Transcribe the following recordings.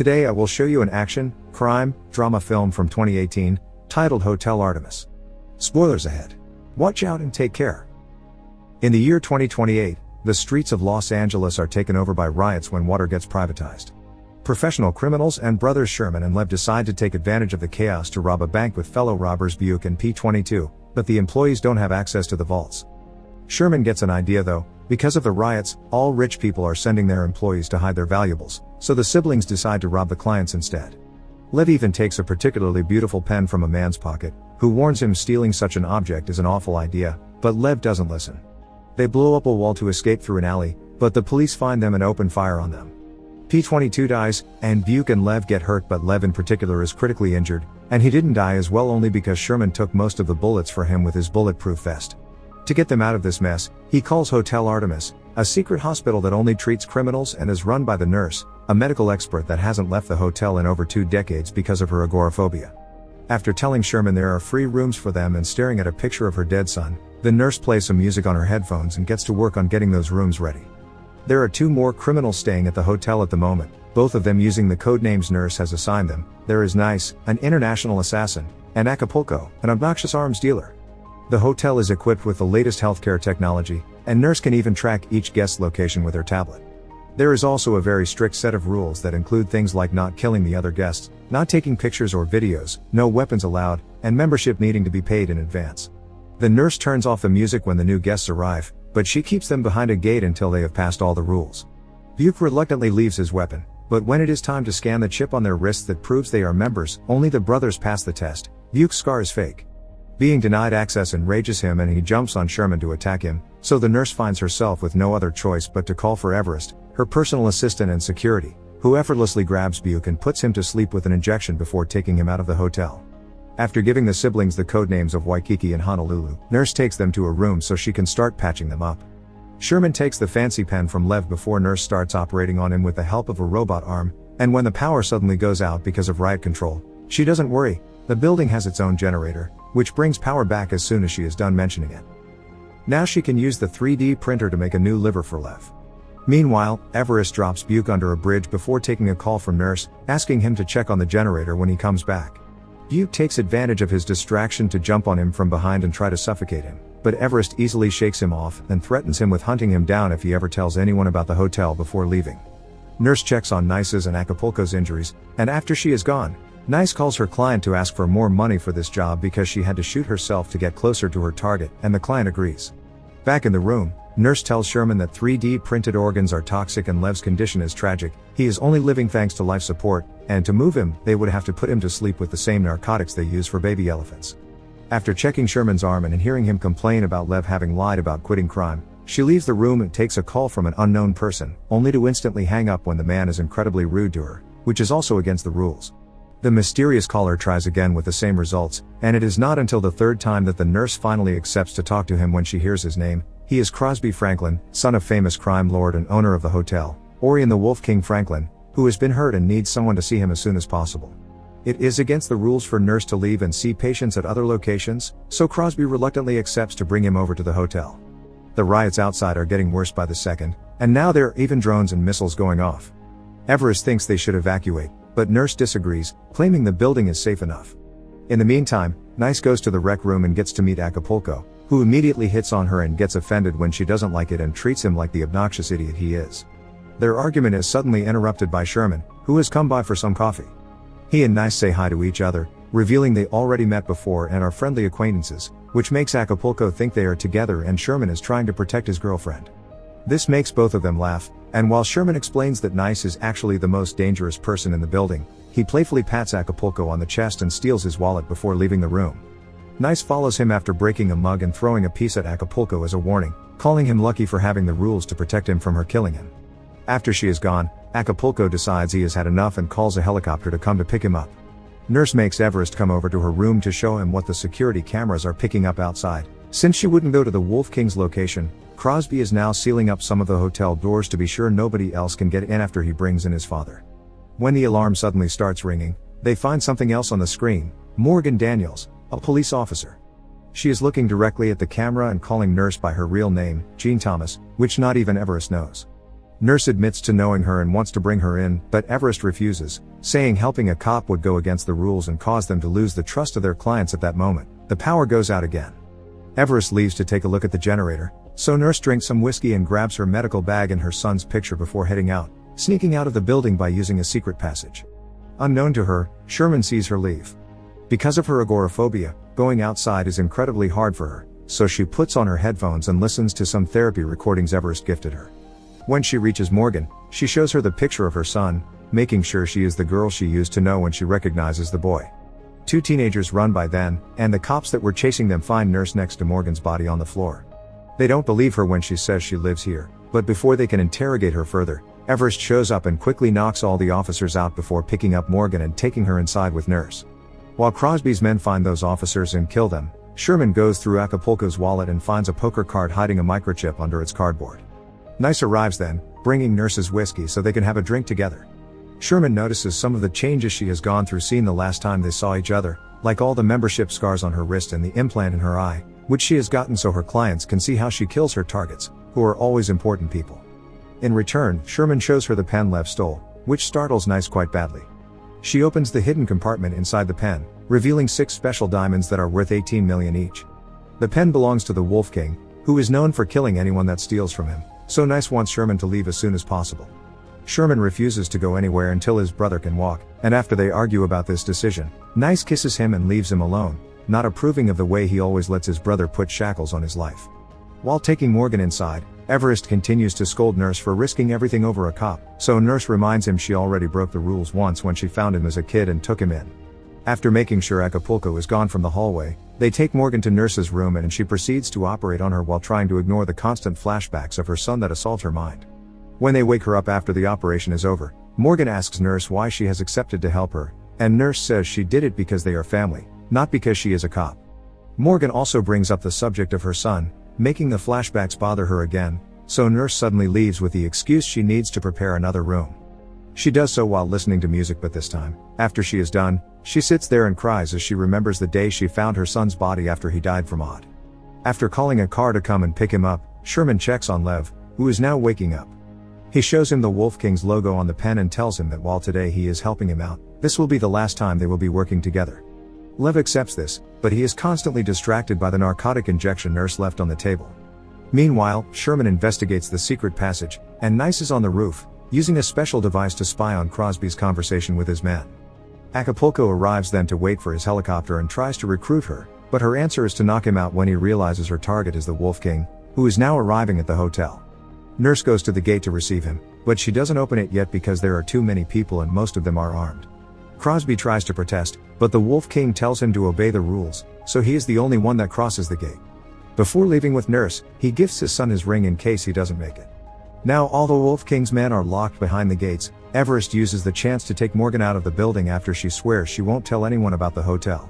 Today I will show you an action, crime, drama film from 2018, titled Hotel Artemis. Spoilers ahead. Watch out and take care. In the year 2028, the streets of Los Angeles are taken over by riots when water gets privatized. Professional criminals and brothers Sherman and Lev decide to take advantage of the chaos to rob a bank with fellow robbers Buke and P-22, but the employees don't have access to the vaults. Sherman gets an idea though. Because of the riots, all rich people are sending their employees to hide their valuables, so the siblings decide to rob the clients instead. Lev even takes a particularly beautiful pen from a man's pocket, who warns him stealing such an object is an awful idea, but Lev doesn't listen. They blow up a wall to escape through an alley, but the police find them and open fire on them. P-22 dies, and Buke and Lev get hurt, but Lev in particular is critically injured, and he didn't die as well only because Sherman took most of the bullets for him with his bulletproof vest. To get them out of this mess, he calls Hotel Artemis, a secret hospital that only treats criminals and is run by the nurse, a medical expert that hasn't left the hotel in over 2 decades because of her agoraphobia. After telling Sherman there are free rooms for them and staring at a picture of her dead son, the nurse plays some music on her headphones and gets to work on getting those rooms ready. There are 2 more criminals staying at the hotel at the moment, both of them using the codenames nurse has assigned them. There is Nice, an international assassin, and Acapulco, an obnoxious arms dealer. The hotel is equipped with the latest healthcare technology, and nurse can even track each guest's location with her tablet. There is also a very strict set of rules that include things like not killing the other guests, not taking pictures or videos, no weapons allowed, and membership needing to be paid in advance. The nurse turns off the music when the new guests arrive, but she keeps them behind a gate until they have passed all the rules. Buke reluctantly leaves his weapon, but when it is time to scan the chip on their wrists that proves they are members, only the brothers pass the test. Buke's scar is fake. Being denied access enrages him and he jumps on Sherman to attack him, so the nurse finds herself with no other choice but to call for Everest, her personal assistant and security, who effortlessly grabs Buke and puts him to sleep with an injection before taking him out of the hotel. After giving the siblings the codenames of Waikiki and Honolulu, nurse takes them to a room so she can start patching them up. Sherman takes the fancy pen from Lev before nurse starts operating on him with the help of a robot arm, and when the power suddenly goes out because of riot control, she doesn't worry. The building has its own generator, which brings power back as soon as she is done mentioning it. Now she can use the 3D printer to make a new liver for Lev. Meanwhile, Everest drops Buke under a bridge before taking a call from nurse, asking him to check on the generator when he comes back. Buke takes advantage of his distraction to jump on him from behind and try to suffocate him, but Everest easily shakes him off and threatens him with hunting him down if he ever tells anyone about the hotel before leaving. Nurse checks on Nice's and Acapulco's injuries, and after she is gone, Nice calls her client to ask for more money for this job because she had to shoot herself to get closer to her target, and the client agrees. Back in the room, nurse tells Sherman that 3D printed organs are toxic and Lev's condition is tragic. He is only living thanks to life support, and to move him, they would have to put him to sleep with the same narcotics they use for baby elephants. After checking Sherman's arm and hearing him complain about Lev having lied about quitting crime, she leaves the room and takes a call from an unknown person, only to instantly hang up when the man is incredibly rude to her, which is also against the rules. The mysterious caller tries again with the same results, and it is not until the 3rd time that the nurse finally accepts to talk to him when she hears his name. He is Crosby Franklin, son of famous crime lord and owner of the hotel, Orian the Wolf King Franklin, who has been hurt and needs someone to see him as soon as possible. It is against the rules for nurse to leave and see patients at other locations, so Crosby reluctantly accepts to bring him over to the hotel. The riots outside are getting worse by the second, and now there are even drones and missiles going off. Everest thinks they should evacuate, but nurse disagrees, claiming the building is safe enough. In the meantime, Nice goes to the rec room and gets to meet Acapulco, who immediately hits on her and gets offended when she doesn't like it and treats him like the obnoxious idiot he is. Their argument is suddenly interrupted by Sherman, who has come by for some coffee. He and Nice say hi to each other, revealing they already met before and are friendly acquaintances, which makes Acapulco think they are together and Sherman is trying to protect his girlfriend. This makes both of them laugh, and while Sherman explains that Nice is actually the most dangerous person in the building, he playfully pats Acapulco on the chest and steals his wallet before leaving the room. Nice follows him after breaking a mug and throwing a piece at Acapulco as a warning, calling him lucky for having the rules to protect him from her killing him. After she is gone, Acapulco decides he has had enough and calls a helicopter to come to pick him up. Nurse makes Everest come over to her room to show him what the security cameras are picking up outside. Since she wouldn't go to the Wolf King's location, Crosby is now sealing up some of the hotel doors to be sure nobody else can get in after he brings in his father. When the alarm suddenly starts ringing, they find something else on the screen: Morgan Daniels, a police officer. She is looking directly at the camera and calling nurse by her real name, Jean Thomas, which not even Everest knows. Nurse admits to knowing her and wants to bring her in, but Everest refuses, saying helping a cop would go against the rules and cause them to lose the trust of their clients at that moment. The power goes out again. Everest leaves to take a look at the generator, so Nurse drinks some whiskey and grabs her medical bag and her son's picture before heading out, sneaking out of the building by using a secret passage. Unknown to her, Sherman sees her leave. Because of her agoraphobia, going outside is incredibly hard for her, so she puts on her headphones and listens to some therapy recordings Everest gifted her. When she reaches Morgan, she shows her the picture of her son, making sure she is the girl she used to know when she recognizes the boy. 2 teenagers run by then, and the cops that were chasing them find Nurse next to Morgan's body on the floor. They don't believe her when she says she lives here, but before they can interrogate her further, Everest shows up and quickly knocks all the officers out before picking up Morgan and taking her inside with Nurse. While Crosby's men find those officers and kill them, Sherman goes through Acapulco's wallet and finds a poker card hiding a microchip under its cardboard. Nice arrives then, bringing Nurse's whiskey so they can have a drink together. Sherman notices some of the changes she has gone through since the last time they saw each other, like all the membership scars on her wrist and the implant in her eye, which she has gotten so her clients can see how she kills her targets, who are always important people. In return, Sherman shows her the pen Lev stole, which startles Nice quite badly. She opens the hidden compartment inside the pen, revealing 6 special diamonds that are worth 18 million each. The pen belongs to the Wolf King, who is known for killing anyone that steals from him, so Nice wants Sherman to leave as soon as possible. Sherman refuses to go anywhere until his brother can walk, and after they argue about this decision, Nice kisses him and leaves him alone, not approving of the way he always lets his brother put shackles on his life. While taking Morgan inside, Everest continues to scold Nurse for risking everything over a cop, so Nurse reminds him she already broke the rules once when she found him as a kid and took him in. After making sure Acapulco is gone from the hallway, they take Morgan to Nurse's room and she proceeds to operate on her while trying to ignore the constant flashbacks of her son that assault her mind. When they wake her up after the operation is over, Morgan asks Nurse why she has accepted to help her, and Nurse says she did it because they are family, not because she is a cop. Morgan also brings up the subject of her son, making the flashbacks bother her again, so Nurse suddenly leaves with the excuse she needs to prepare another room. She does so while listening to music, but this time, after she is done, she sits there and cries as she remembers the day she found her son's body after he died from OD. After calling a car to come and pick him up, Sherman checks on Lev, who is now waking up. He shows him the Wolf King's logo on the pen and tells him that while today he is helping him out, this will be the last time they will be working together. Lev accepts this, but he is constantly distracted by the narcotic injection Nurse left on the table. Meanwhile, Sherman investigates the secret passage, and Nice is on the roof, using a special device to spy on Crosby's conversation with his men. Acapulco arrives then to wait for his helicopter and tries to recruit her, but her answer is to knock him out when he realizes her target is the Wolf King, who is now arriving at the hotel. Nurse goes to the gate to receive him, but she doesn't open it yet because there are too many people and most of them are armed. Crosby tries to protest, but the Wolf King tells him to obey the rules, so he is the only one that crosses the gate. Before leaving with Nurse, he gifts his son his ring in case he doesn't make it. Now all the Wolf King's men are locked behind the gates. Everest uses the chance to take Morgan out of the building after she swears she won't tell anyone about the hotel.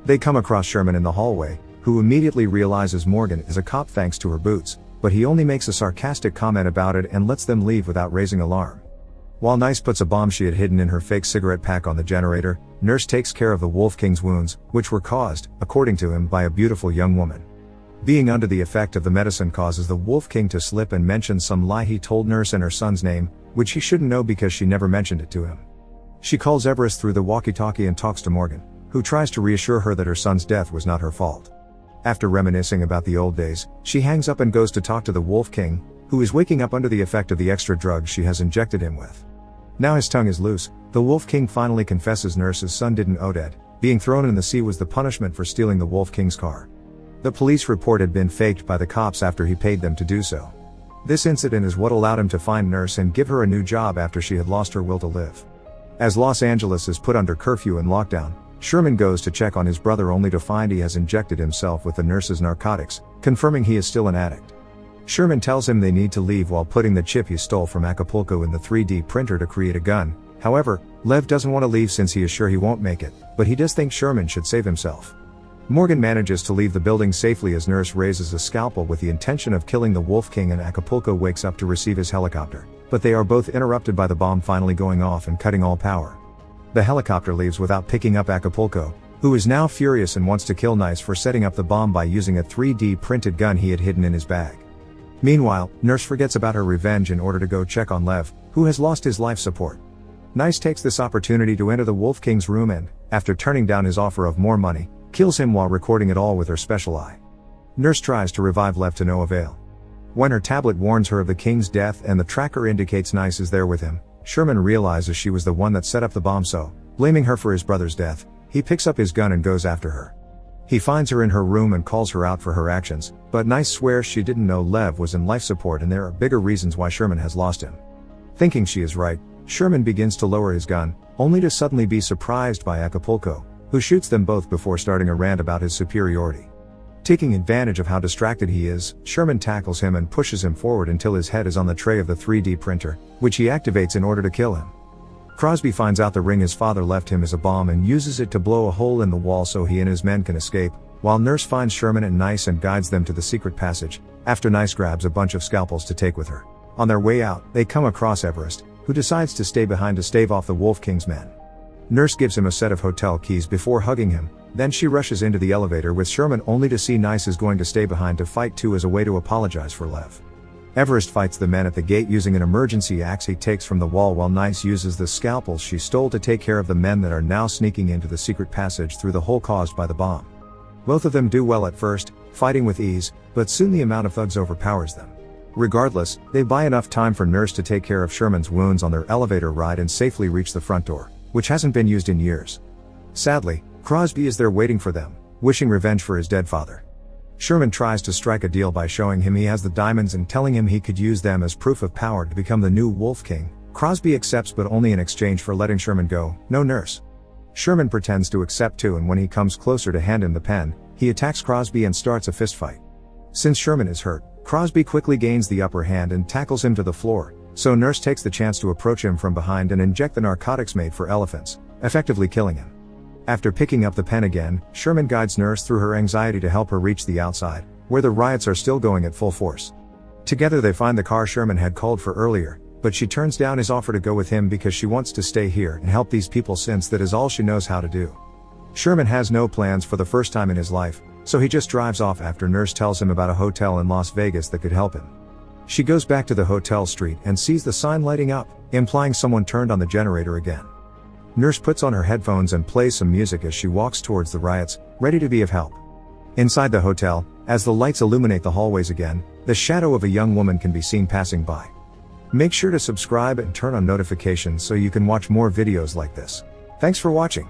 They come across Sherman in the hallway, who immediately realizes Morgan is a cop thanks to her boots, but he only makes a sarcastic comment about it and lets them leave without raising alarm. While Nice puts a bomb she had hidden in her fake cigarette pack on the generator, Nurse takes care of the Wolf King's wounds, which were caused, according to him, by a beautiful young woman. Being under the effect of the medicine causes the Wolf King to slip and mention some lie he told Nurse and her son's name, which he shouldn't know because she never mentioned it to him. She calls Everest through the walkie-talkie and talks to Morgan, who tries to reassure her that her son's death was not her fault. After reminiscing about the old days, she hangs up and goes to talk to the Wolf King, who is waking up under the effect of the extra drugs she has injected him with. Now his tongue is loose, the Wolf King finally confesses Nurse's son didn't OD. Being thrown in the sea was the punishment for stealing the Wolf King's car. The police report had been faked by the cops after he paid them to do so. This incident is what allowed him to find Nurse and give her a new job after she had lost her will to live. As Los Angeles is put under curfew and lockdown, Sherman goes to check on his brother only to find he has injected himself with the Nurse's narcotics, confirming he is still an addict. Sherman tells him they need to leave while putting the chip he stole from Acapulco in the 3D printer to create a gun. However, Lev doesn't want to leave since he is sure he won't make it, but he does think Sherman should save himself. Morgan manages to leave the building safely as Nurse raises a scalpel with the intention of killing the Wolf King, and Acapulco wakes up to receive his helicopter, but they are both interrupted by the bomb finally going off and cutting all power. The helicopter leaves without picking up Acapulco, who is now furious and wants to kill Nice for setting up the bomb by using a 3D printed gun he had hidden in his bag. Meanwhile, Nurse forgets about her revenge in order to go check on Lev, who has lost his life support. Nice takes this opportunity to enter the Wolf King's room and, after turning down his offer of more money, kills him while recording it all with her special eye. Nurse tries to revive Lev to no avail. When her tablet warns her of the king's death and the tracker indicates Nice is there with him, Sherman realizes she was the one that set up the bomb, so, blaming her for his brother's death, he picks up his gun and goes after her. He finds her in her room and calls her out for her actions, but Nice swears she didn't know Lev was in life support and there are bigger reasons why Sherman has lost him. Thinking she is right, Sherman begins to lower his gun, only to suddenly be surprised by Acapulco, who shoots them both before starting a rant about his superiority. Taking advantage of how distracted he is, Sherman tackles him and pushes him forward until his head is on the tray of the 3D printer, which he activates in order to kill him. Crosby finds out the ring his father left him is a bomb and uses it to blow a hole in the wall so he and his men can escape, while Nurse finds Sherman and Nice and guides them to the secret passage, after Nice grabs a bunch of scalpels to take with her. On their way out, they come across Everest, who decides to stay behind to stave off the Wolf King's men. Nurse gives him a set of hotel keys before hugging him, then she rushes into the elevator with Sherman only to see Nice is going to stay behind to fight too as a way to apologize for Lev. Everest fights the men at the gate using an emergency axe he takes from the wall while Nice uses the scalpels she stole to take care of the men that are now sneaking into the secret passage through the hole caused by the bomb. Both of them do well at first, fighting with ease, but soon the amount of thugs overpowers them. Regardless, they buy enough time for Nurse to take care of Sherman's wounds on their elevator ride and safely reach the front door, which hasn't been used in years. Sadly, Crosby is there waiting for them, wishing revenge for his dead father. Sherman tries to strike a deal by showing him he has the diamonds and telling him he could use them as proof of power to become the new Wolf King. Crosby accepts but only in exchange for letting Sherman go, no Nurse. Sherman pretends to accept too and when he comes closer to hand him the pen, he attacks Crosby and starts a fistfight. Since Sherman is hurt, Crosby quickly gains the upper hand and tackles him to the floor, so Nurse takes the chance to approach him from behind and inject the narcotics made for elephants, effectively killing him. After picking up the pen again, Sherman guides Nurse through her anxiety to help her reach the outside, where the riots are still going at full force. Together they find the car Sherman had called for earlier, but she turns down his offer to go with him because she wants to stay here and help these people since that is all she knows how to do. Sherman has no plans for the first time in his life, so he just drives off after Nurse tells him about a hotel in Las Vegas that could help him. She goes back to the hotel street and sees the sign lighting up, implying someone turned on the generator again. Nurse puts on her headphones and plays some music as she walks towards the riots, ready to be of help. Inside the hotel, as the lights illuminate the hallways again, the shadow of a young woman can be seen passing by. Make sure to subscribe and turn on notifications so you can watch more videos like this. Thanks for watching.